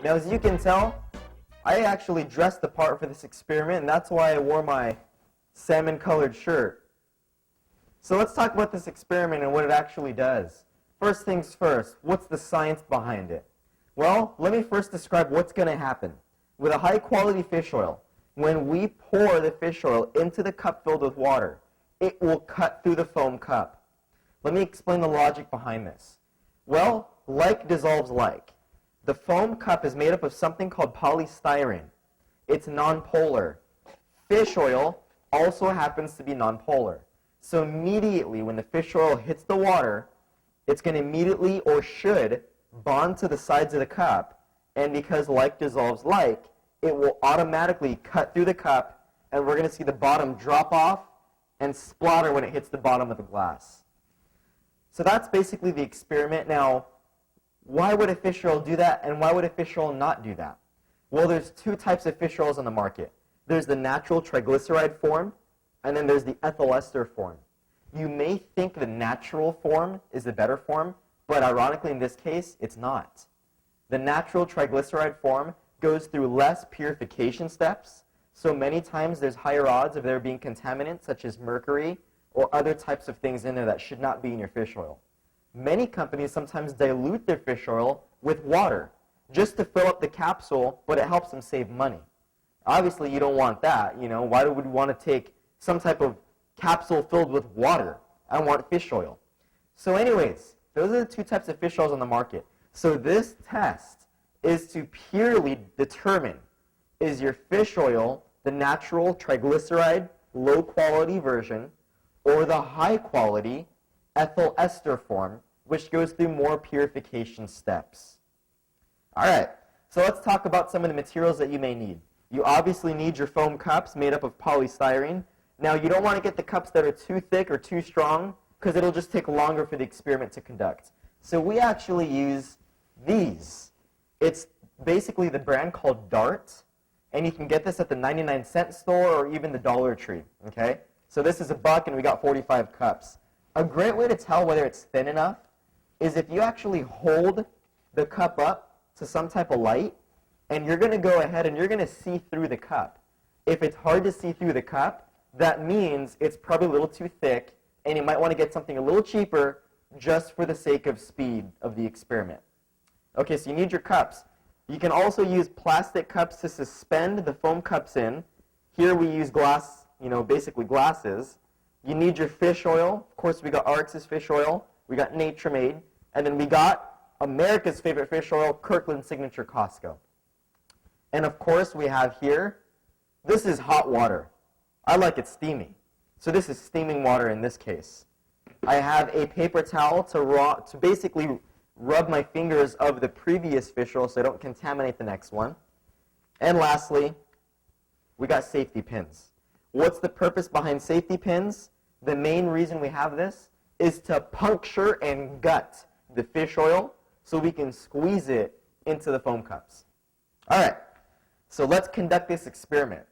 Now, as you can tell, I actually dressed the part for this experiment, and that's why I wore my salmon-colored shirt. So let's talk about this experiment and what it actually does. First things first, what's the science behind it? Well, let me first describe what's going to happen. With a high-quality fish oil, when we pour the fish oil into the cup filled with water, it will cut through the foam cup. Let me explain the logic behind this. Well, like dissolves like. The foam cup is made up of something called polystyrene. It's nonpolar. Fish oil also happens to be nonpolar. So immediately when the fish oil hits the water, it's going to immediately, or should, bond to the sides of the cup, and because like dissolves like, it will automatically cut through the cup, and we're going to see the bottom drop off and splatter when it hits the bottom of the glass. So that's basically the experiment. Now, why would a fish oil do that, and why would a fish oil not do that? Well, there's two types of fish oils on the market. There's the natural triglyceride form, and then there's the ethyl ester form. You may think the natural form is the better form, but ironically in this case, it's not. The natural triglyceride form goes through less purification steps, so many times there's higher odds of there being contaminants such as mercury or other types of things in there that should not be in your fish oil. Many companies sometimes dilute their fish oil with water just to fill up the capsule, but it helps them save money. Obviously, you don't want that. Why would we want to take some type of capsule filled with water? I want fish oil. So anyways, those are the two types of fish oils on the market. So this test is to purely determine, is your fish oil the natural triglyceride, low-quality version, or the high-quality ethyl ester form, which goes through more purification steps. All right, so let's talk about some of the materials that you may need. You obviously need your foam cups made up of polystyrene. Now, you don't want to get the cups that are too thick or too strong, because it'll just take longer for the experiment to conduct. So we actually use these. It's basically the brand called Dart, and you can get this at the 99-cent store or even the Dollar Tree, okay? So this is $1, and we got 45 cups. A great way to tell whether it's thin enough is if you actually hold the cup up to some type of light, and you're going to go ahead and you're going to see through the cup. If it's hard to see through the cup, that means it's probably a little too thick, and you might want to get something a little cheaper just for the sake of speed of the experiment. Okay, so you need your cups. You can also use plastic cups to suspend the foam cups in. Here we use glass, basically glasses. You need your fish oil. Of course, we got ARIIX's fish oil. We got Nature-Made. And then we got America's favorite fish oil, Kirkland Signature Costco. And of course, we have here, this is hot water. I like it steamy. So this is steaming water in this case. I have a paper towel to basically rub my fingers of the previous fish oil so I don't contaminate the next one. And lastly, we got safety pins. What's the purpose behind safety pins? The main reason we have this is to puncture and gut the fish oil so we can squeeze it into the foam cups. All right, so let's conduct this experiment.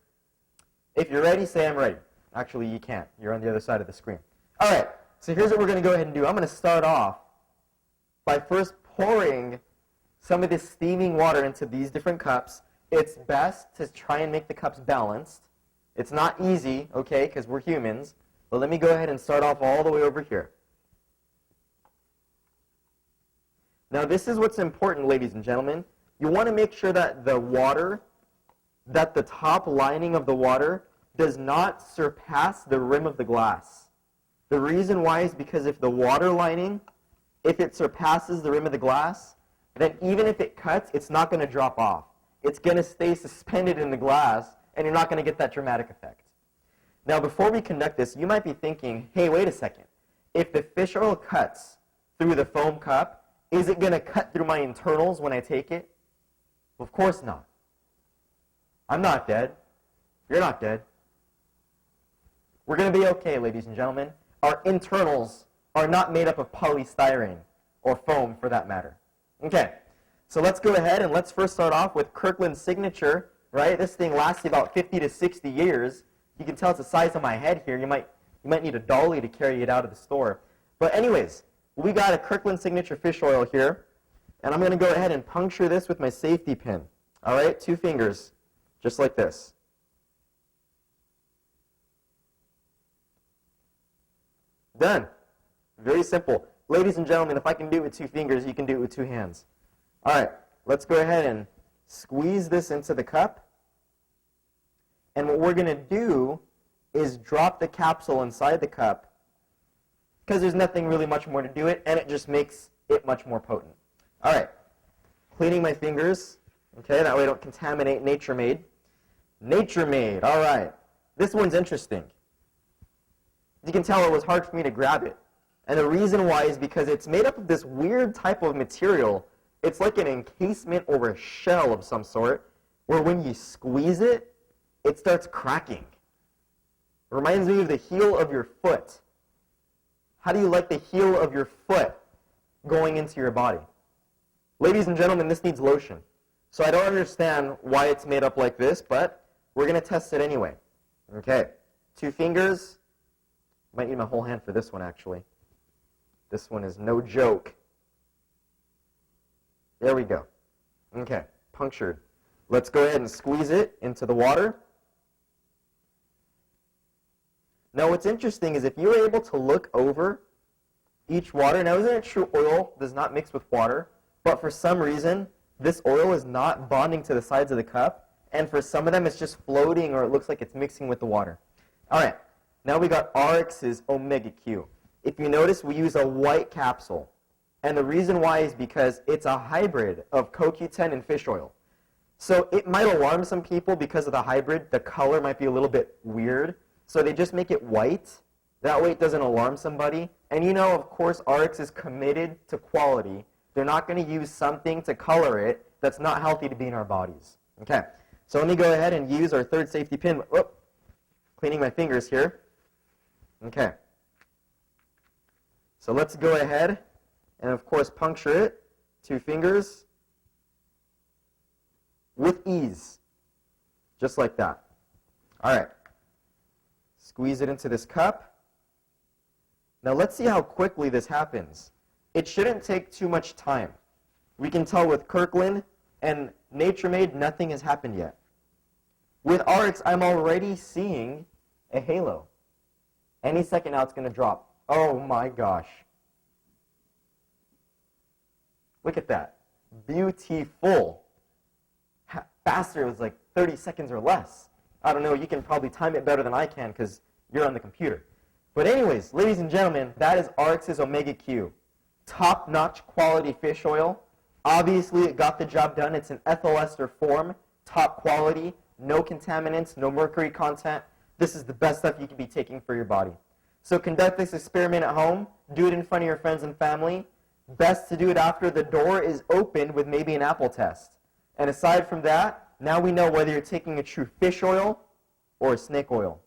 If you're ready, say I'm ready. Actually, you can't. You're on the other side of the screen. All right, so here's what we're going to go ahead and do. I'm going to start off by first pouring some of this steaming water into these different cups. It's best to try and make the cups balanced. It's not easy, okay, because we're humans. But let me go ahead and start off all the way over here. Now, this is what's important, ladies and gentlemen. You want to make sure that the water, that the top lining of the water does not surpass the rim of the glass. The reason why is because if the water lining, if it surpasses the rim of the glass, then even if it cuts, it's not going to drop off. It's going to stay suspended in the glass, and you're not going to get that dramatic effect. Now, before we conduct this, you might be thinking, hey, wait a second. If the fish oil cuts through the foam cup, is it going to cut through my internals when I take it? Well, of course not. I'm not dead. You're not dead. We're going to be okay, ladies and gentlemen. Our internals are not made up of polystyrene, or foam for that matter. Okay, so let's go ahead and let's first start off with Kirkland Signature, right? This thing lasts about 50 to 60 years. You can tell it's the size of my head here. You might need a dolly to carry it out of the store. But anyways, we got a Kirkland Signature fish oil here. And I'm going to go ahead and puncture this with my safety pin. All right, 2 fingers, just like this. Done. Very simple. Ladies and gentlemen, if I can do it with 2 fingers, you can do it with 2 hands. All right, let's go ahead and squeeze this into the cup. And what we're going to do is drop the capsule inside the cup, because there's nothing really much more to do it, and it just makes it much more potent. All right, cleaning my fingers. Okay, that way I don't contaminate Nature Made. Nature Made, all right. This one's interesting. You can tell it was hard for me to grab it. And the reason why is because it's made up of this weird type of material. It's like an encasement or a shell of some sort, where when you squeeze it, it starts cracking. It reminds me of the heel of your foot. How do you like the heel of your foot going into your body? Ladies and gentlemen, this needs lotion. So I don't understand why it's made up like this, but we're going to test it anyway. Okay, 2 fingers. Might need my whole hand for this one, actually. This one is no joke. There we go. Okay, punctured. Let's go ahead and squeeze it into the water. Now what's interesting is if you're able to look over each water, now isn't it true oil does not mix with water, but for some reason this oil is not bonding to the sides of the cup, and for some of them it's just floating or it looks like it's mixing with the water. All right, now we got ARIIX's Omega-Q. If you notice, we use a white capsule. And the reason why is because it's a hybrid of CoQ10 and fish oil. So it might alarm some people because of the hybrid. The color might be a little bit weird. So they just make it white. That way it doesn't alarm somebody. And you know, of course, ARIIX is committed to quality. They're not going to use something to color it that's not healthy to be in our bodies. Okay, so let me go ahead and use our 3rd safety pin. Oh, cleaning my fingers here. Okay. So let's go ahead and, of course, puncture it. 2 fingers. With ease. Just like that. All right. Squeeze it into this cup. Now let's see how quickly this happens. It shouldn't take too much time. We can tell with Kirkland and Nature Made, nothing has happened yet. With ARIIX, I'm already seeing a halo. Any second now it's going to drop. Oh my gosh. Look at that. Beautiful. Faster, it was like 30 seconds or less. I don't know, you can probably time it better than I can because you're on the computer. But anyways, ladies and gentlemen, that is ARIIX's Omega-Q. Top-notch quality fish oil. Obviously, it got the job done. It's an ethyl ester form, top quality, no contaminants, no mercury content. This is the best stuff you can be taking for your body. So conduct this experiment at home. Do it in front of your friends and family. Best to do it after the door is open with maybe an apple test. And aside from that, now we know whether you're taking a true fish oil or a snake oil.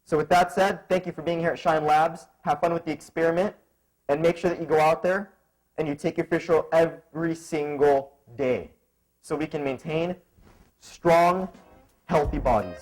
So with that said, thank you for being here at Shine Labs. Have fun with the experiment. And make sure that you go out there and you take your fish oil every single day so we can maintain strong, healthy bodies.